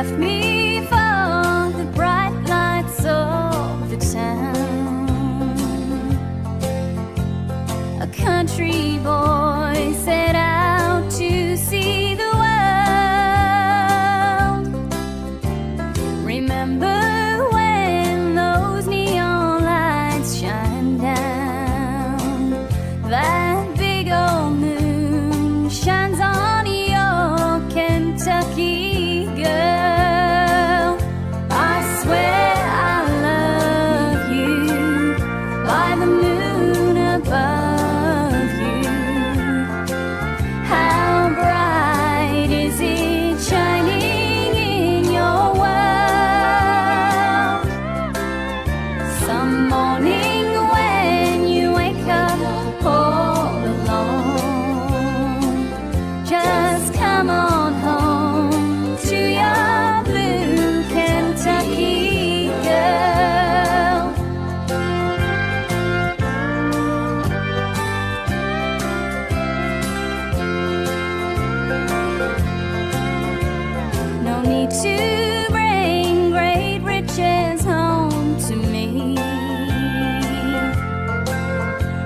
left me for the bright lights of the town. A country boy set out to see the world. Remember when those neon lights shine down, that big old moon shines on your Kentucky girl. I swear I love you by the moon above you. How bright is it shining in your world? Some morning when you wake up all alone, just come on home to your blue Kentucky girl. No need to bring great riches home to me.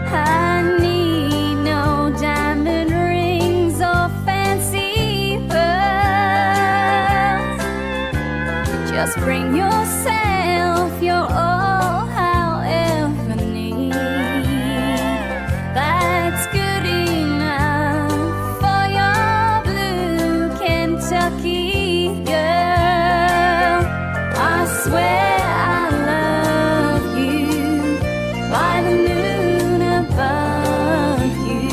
I need no diamond rings or fancy pearls. Just bring yourself, your all, however need. That's good enough for your blue Kentucky girl. I swear I love you by the moon above you.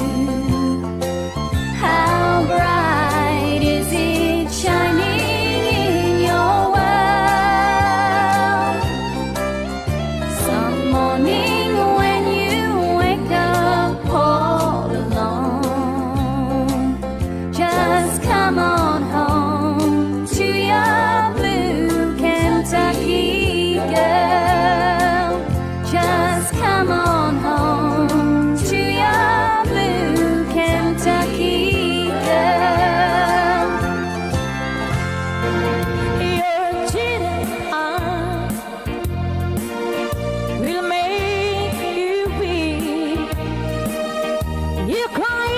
How bright is it shining in your world? Some morning when you wake up all alone, just come on home to your blue Kentucky girl. Just come on home to your blue Kentucky girl. Your cheating heart will make you weep. You cry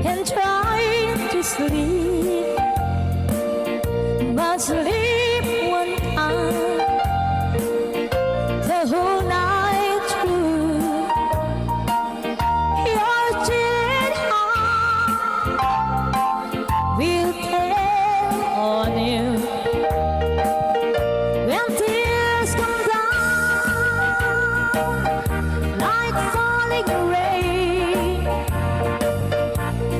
and try to sleep, but sleep one time the whole night through. Your cheating heart will tell on you when tears come down like falling rain.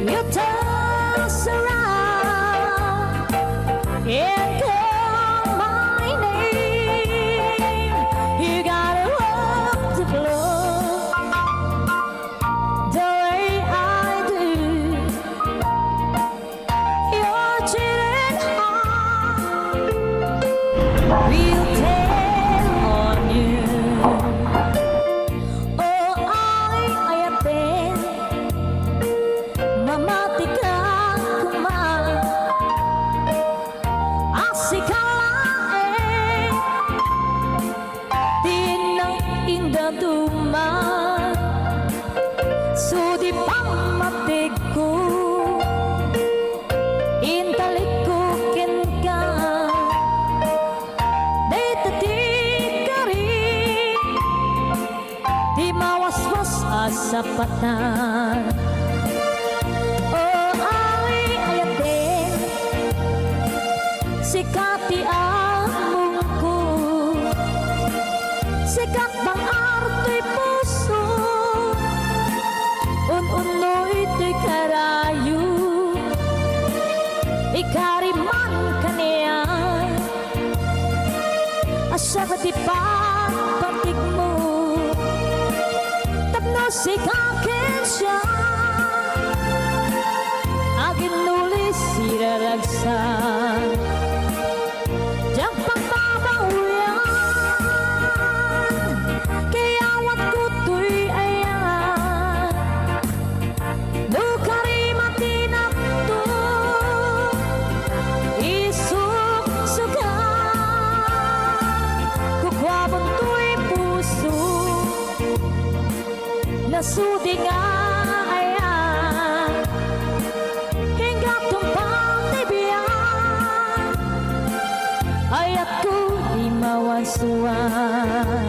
You toss around and call my name. You gotta walk the floor the way I do. Your cheating heart will tell on you. Oh, ay atin, mamati ka kumain. Asikalain, tinang indah duman, sudi pamatig ko, intalik ko kenka, dito di ka rin, di mawaswas asapatan. Oh, ay atin, sikati among ko, sikat bang arto'y puso, un-unoy to'y karayo, ikariman kaniya, asa ka di patig mo, tapno sikakin siya, agin nulis siraragsan. Diyak pagbabawian, kaya wat ko to'y ayan. Nukari matinap to, nasudi nga ayan hinggap tong pangtibiyan ay ako di mawansuan.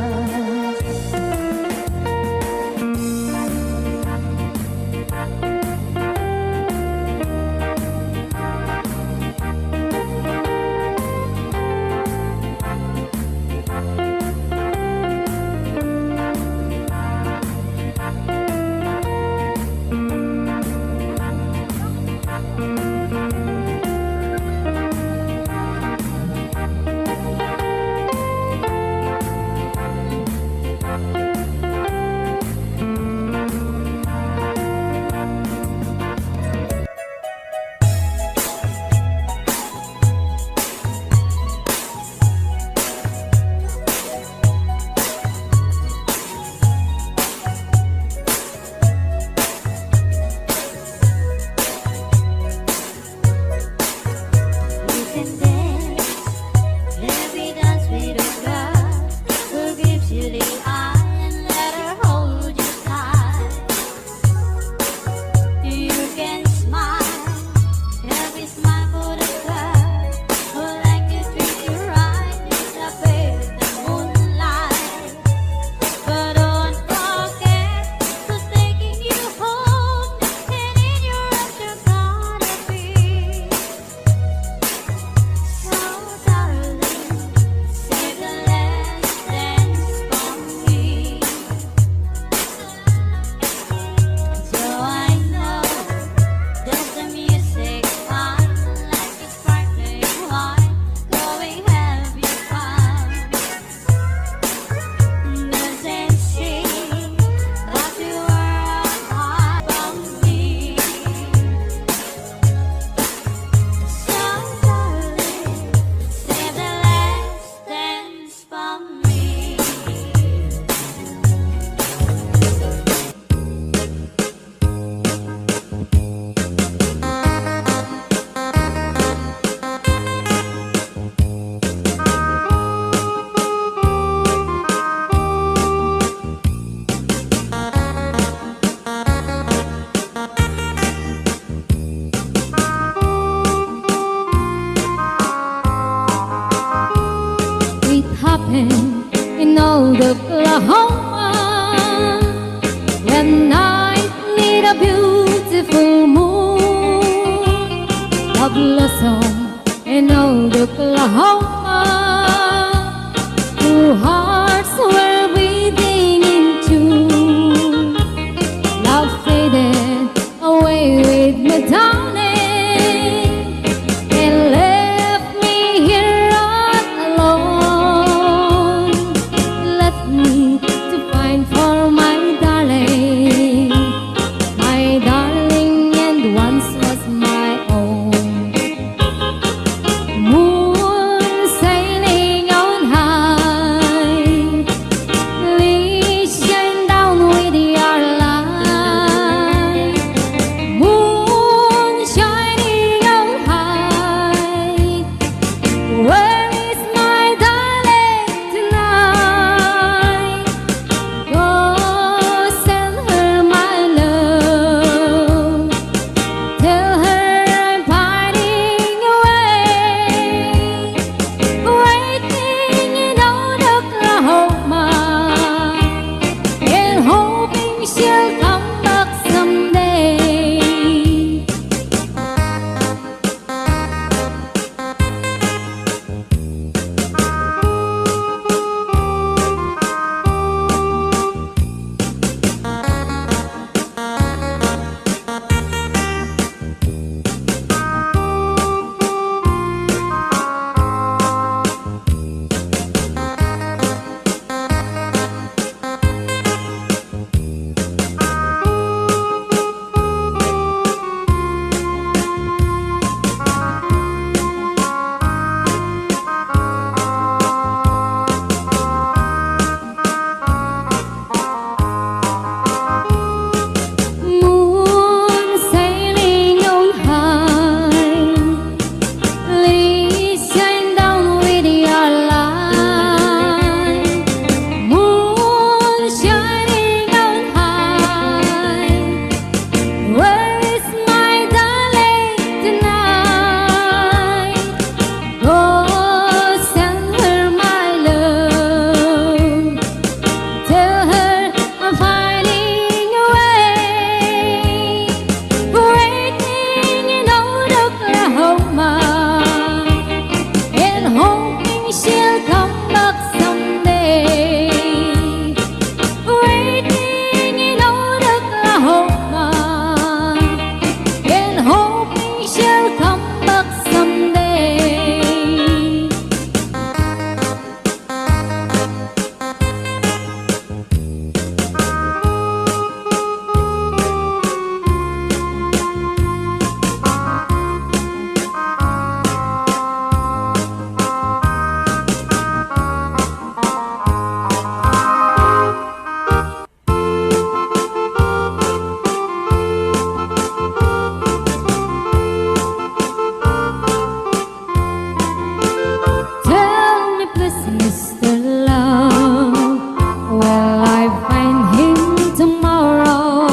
find him tomorrow.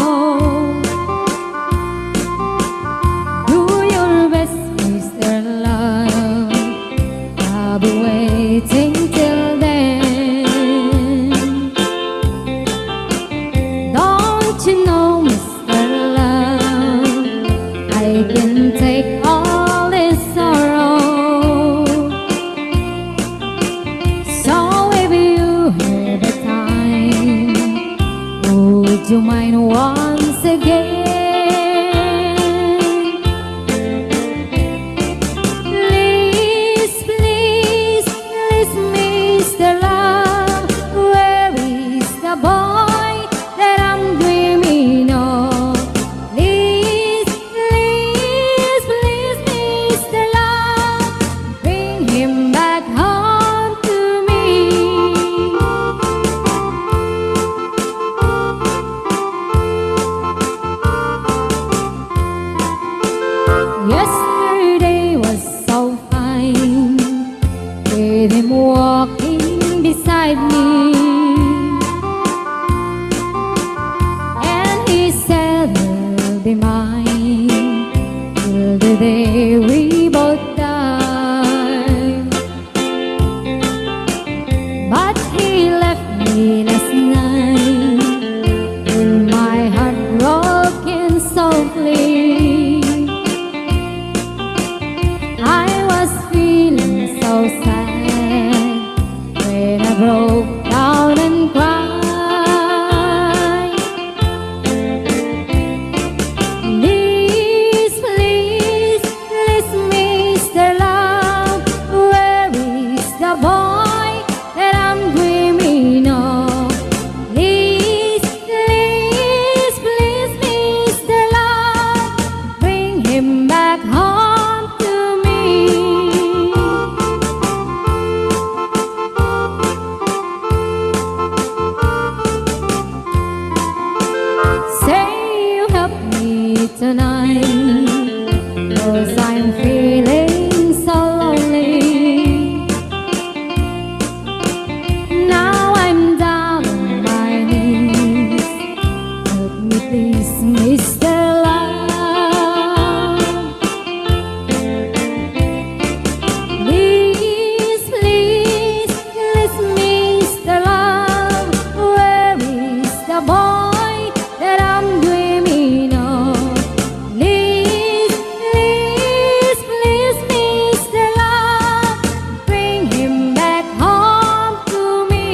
Do your best, Mr. Love. I'll be waiting till then. Don't you know, Mr. Love, I can take all this sorrow. So if you have the time, would you mind once again? Please, please, please, Mr. Love, where is the boy that I'm dreaming of? Please, please, please, Mr. Love, bring him back home to me. Yesterday was so fine, with him walking beside me, and he said he'll be mine till the day we both die. But he left me last night with my heart broken softly. I was feeling so sad when I broke down and cried. Please, please, please, Mr. Love, where is the boy that I'm dreaming of? Please, please, please, Mr. Love, bring him back home to me. Say you help me tonight, 'cause I'm feeling so lonely. Now I'm down on my knees. Help me please, Mr. Love. Please, please, please, Mr. Love, where is the boy that I'm dreaming of? Please, please, please, Mr. Love, bring him back home to me.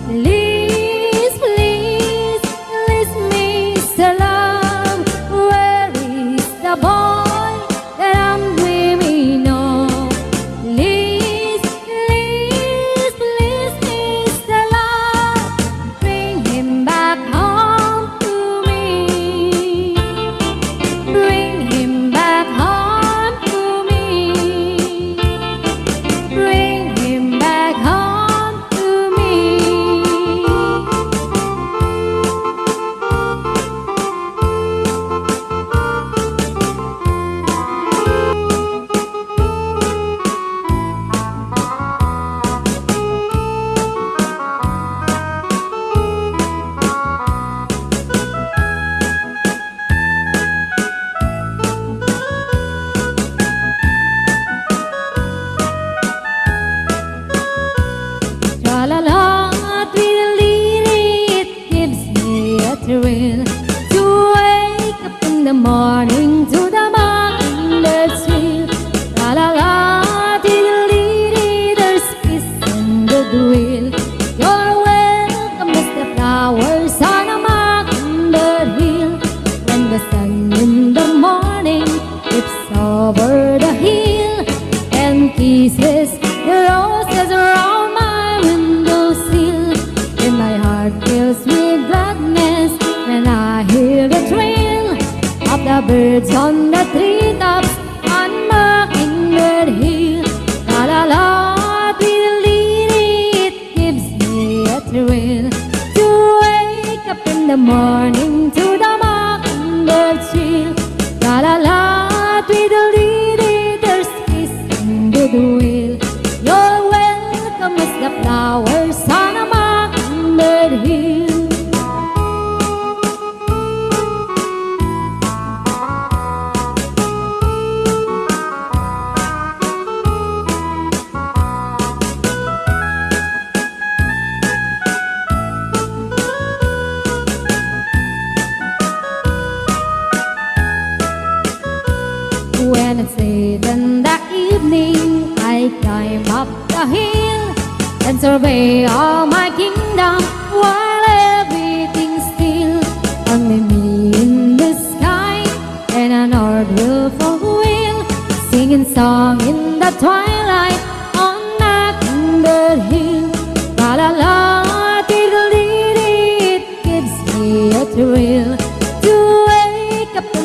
Please, please, please, Mr. Love, where is the boy that I'm dreaming of? Please, please, please, Mr. Love, bring him back home to me. Bring him back home to me. Bring him back home to me. Tra-la-la, tweedledee, it gives me a thrill to wake up in the morning to the mockingbird's trill. Tra-la-la, tweedledee, there's peace in the will. You're welcome as the flowers on a mockingbird hill. When the sun in the morning dips over the hill and kisses the roses around my windowsill, and my heart fills with gladness when I hear the trill of the birds on the treetops on Mockingbird Hill. La la la, tweedledee, it gives me a thrill to wake up in the morning to the mockingbird trill. La la la, tweedledee, there's peace in goodwill. You're welcome as the flowers on a mockingbird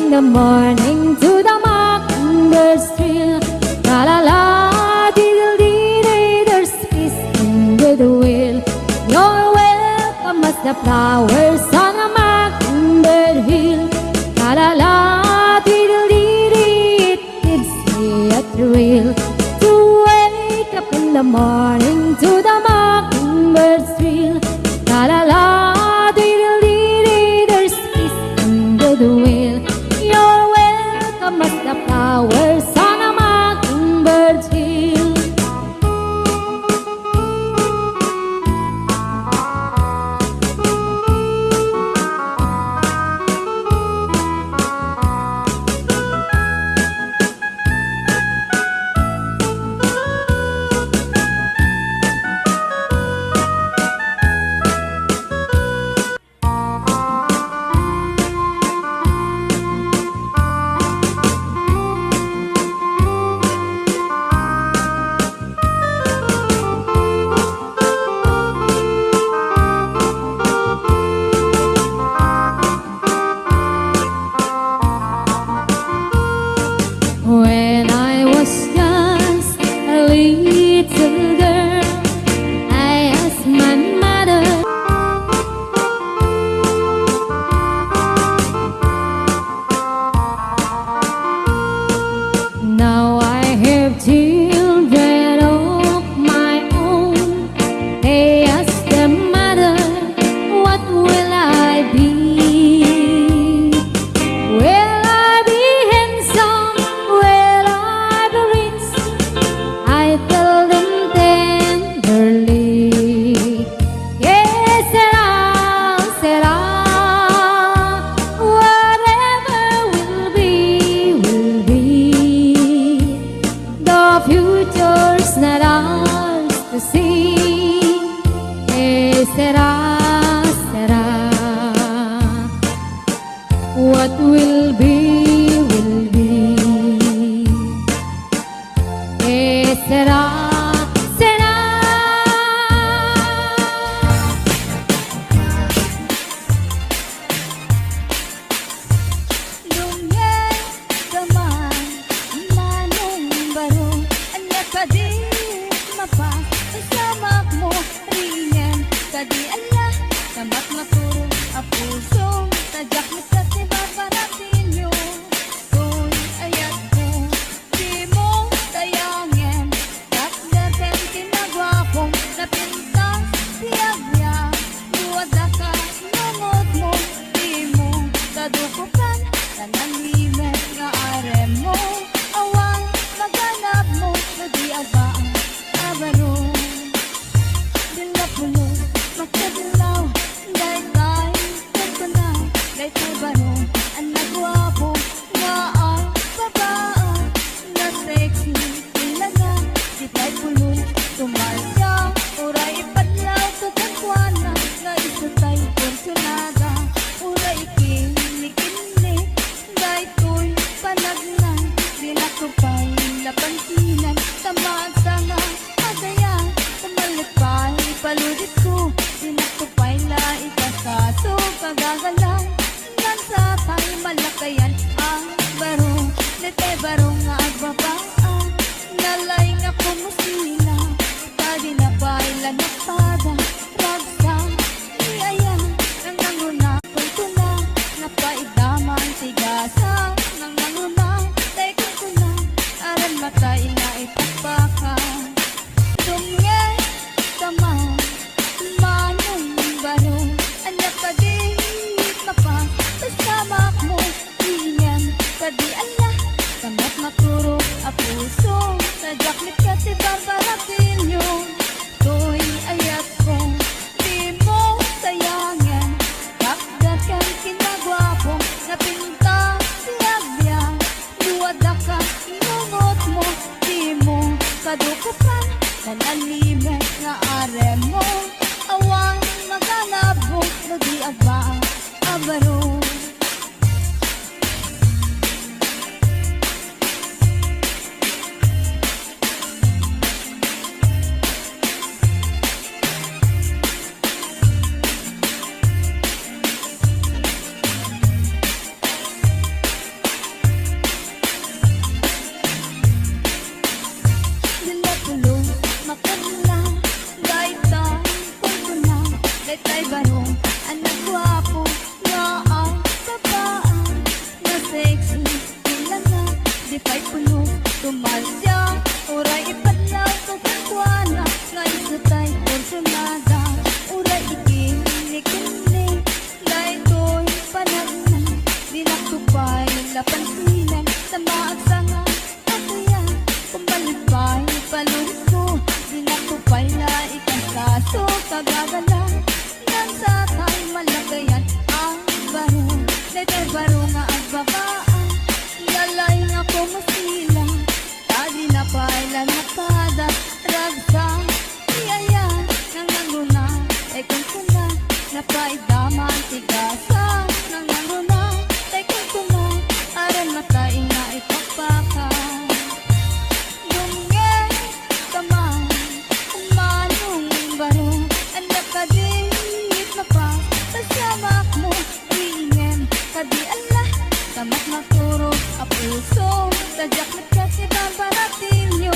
in the morning to the mockingbird's trill. La la la, diddle dee, there's peace in the will. You're welcome as the flowers on a mockingbird hill. La la la, diddle dee, it gives me a thrill to wake up in the morning to the mockingbird's trill. La la la, diddle dee, there's peace in the will. You're welcome as the flowers on a mockingbird's hill. When I was just a little girl, I asked my mother, now I have children of my own. They ask their mother, what will I be? Will I be handsome? Will I be rich? I tell them tenderly, yes, será, whatever will be, will be. The future's not ours to see. Será. What will be, will be. Será. Lumye gaman manong baro anak kadi mapa samak mo ringen kadi Allah samak maturo apuso tajak mo sa tibabaratin nyo Toy ayat ko di mo tayangin takdagan tinagwapong napintang siyagya luwada ka nungot mo di mo kadukukan nananlimet nga arem mo awang maganap mo na di abaan abaro dilapulo magkadilaw daytay pagpanaw daytay baro ang nagwapo nga ay babaan na sexy ilaga di tay pulo tumalya uray ipadlaw tutagwana nga isutay porsyonada uray kinikinig daytoy panagnan di nakupay lapantinan tamaan tanga adaya tumalipay paludit ko di nakupay la ikasaso kagagalan nan sa tayo malakayan ang baro nete baro nga agbabaan nalay nga kumusila tadi na paila napada ragsa iyaya nang nanguna kultuna napaidaman tigasa nang nanguna tay kultuna aran matay na itapakan dumye tama manong baro anak kadi mapa pasamak mo iyan kadi Allah samat maturo apuso tajak mit kasi babaratin nyo Toy ayat ko di mo sayangin takdakan kinagwapong napintang siyagya luwada ka inungot mo di mo kadukupan nananlimet nga arem mo awang maganap mo na di abang abaro Day barong anak gwapo nga ang babaan na sexy ilan na di pa'y puno tumalya uray ipadlaw kukukwana nga isutay porsyonada uray ikinig-kinig day ko'y panagnan di nakupay lapansinan sa maagsanga kaya kumbalik pa'y palulis ko di nakupay na ikasaso kagagalang nang sa tay malagayan ang baro day baro nga ang babaan lalay nga ko masila tadi na pa'y lanapada ragsang iyaya nang nanguna ay kung kuna na pa'y daman tigasan nang nanguna ay kung kuna aran matay nga ipagpakan Dungeng kamay umanong baro anak ka di mapa pasamak mo ringen kadi Allah tamat maturo a puso tadyak kasi babaratinyo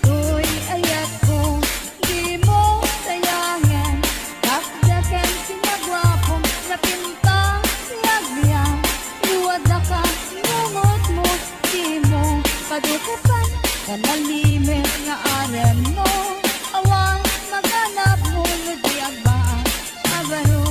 tuy ayat ko di mo sayangin kakdaken sinagwapong napintang siyagbiyan luwad na ka ngungot mo di mo padukapan kanalimit nga aren mo awan maganap mo ludi agbaan abaro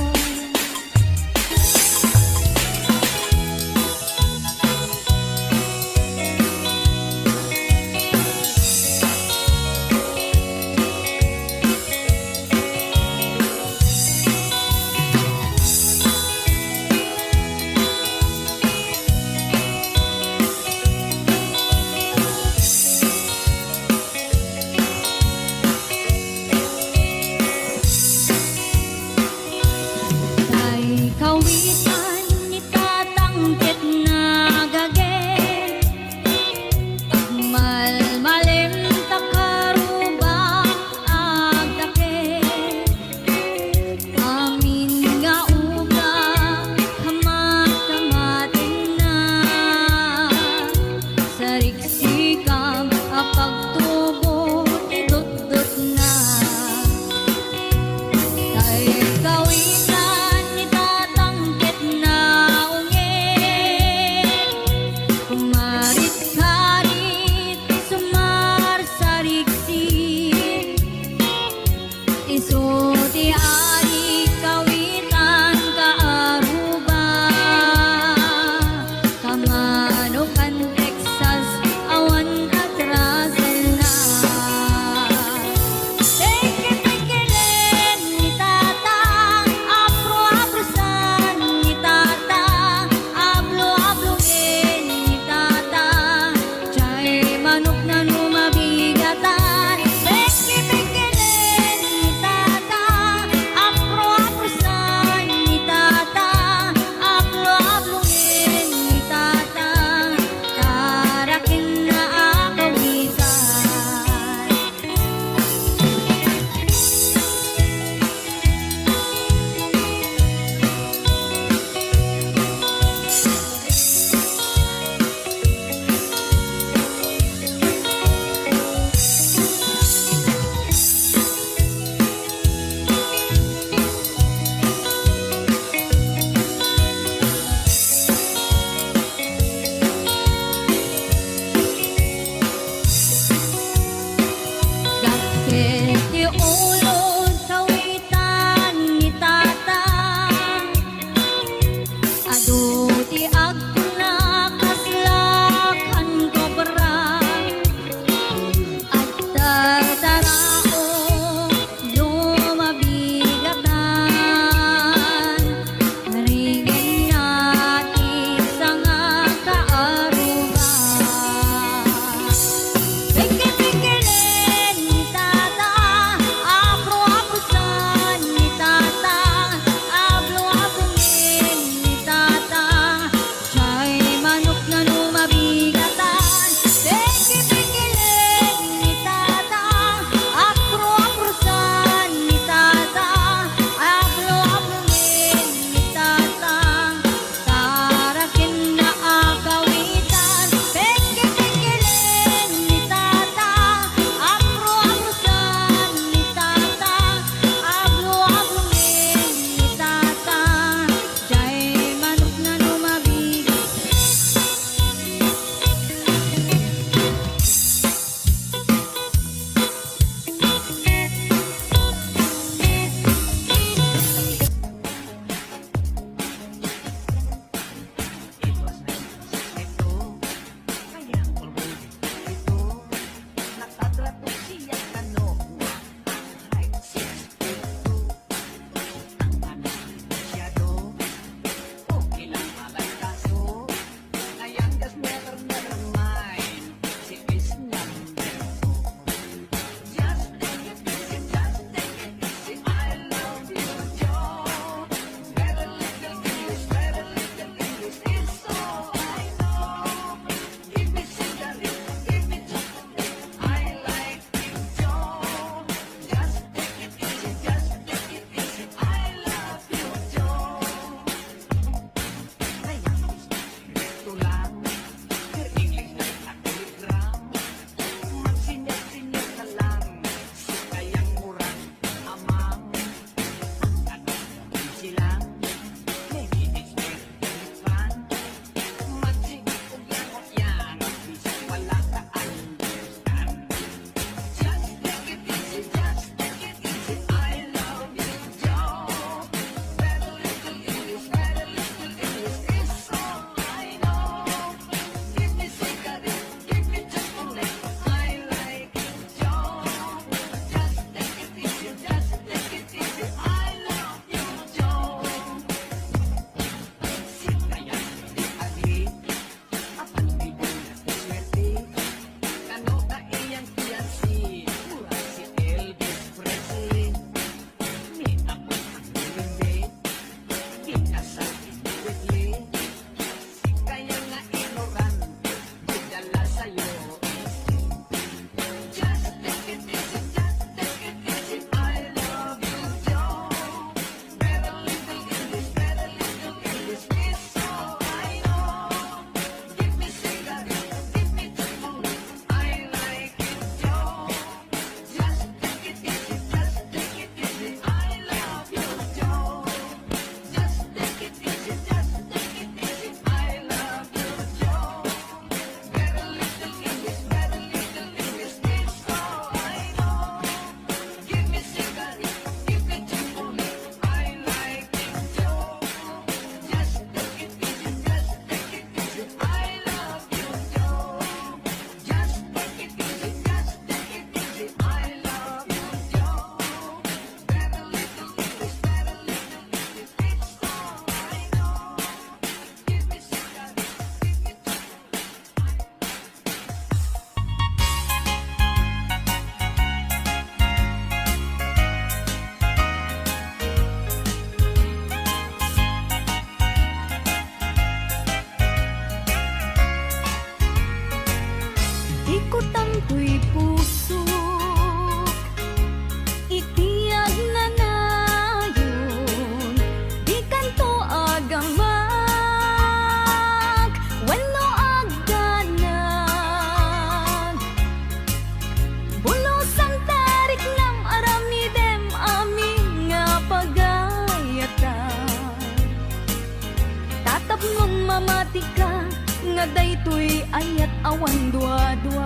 matematika nga daytoy ayat awan dua-dua.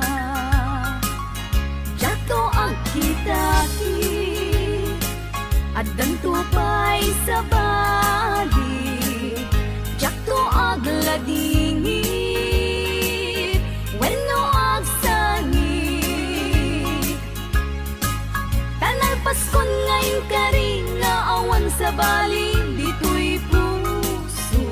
Jato ang kitaki at danto pa'y sa bali. Jato ang ladingit wenno ag sangit. Tanang Paskon ngayon kari nga awan sa bali dito'y puso.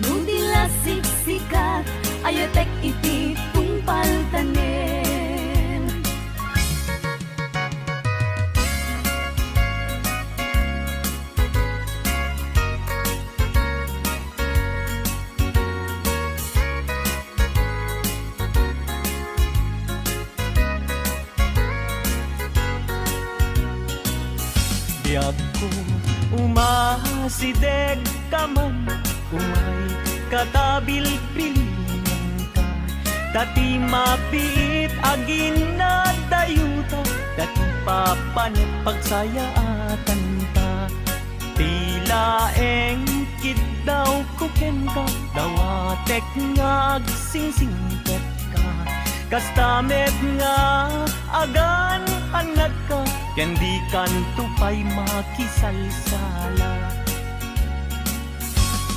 Nudila siksikat ayatek iti tungpal tanen. Biyag ko umasideg ka man, umay katabil pilingan ka. Dati mapiit agin na dayuta, dati papanet pagsayaatan ka. Tila engkit daw kuken ka, dawatek nga agsingsingket ka. Kastamet nga agan anak ka, yan di kan tupay makisalsala.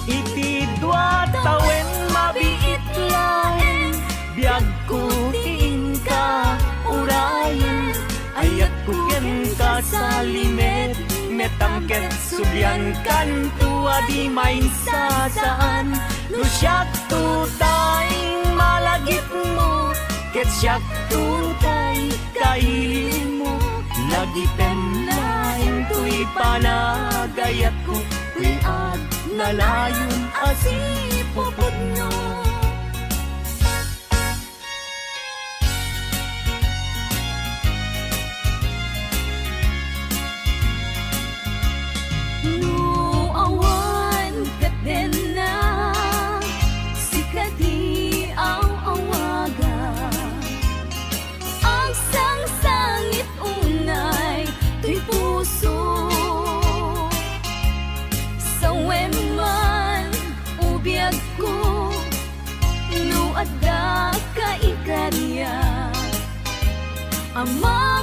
Iti dua tawen mabiit lain, biyag ko tiin ka urayan. Ayat ko ken ka sa limet, metangket subyan kan tua di main sasaan. Lusyak tutay malagit mo, ket syak tutay kailin mo. Lagi penlain tuy panagayat ko, tuy ad nalayon asipupod no. No awan katen na sikadi ang awaga, ang sang-sangit unay tuy puso. Sa weman ubiyag ko, no adda ka ikarya, ama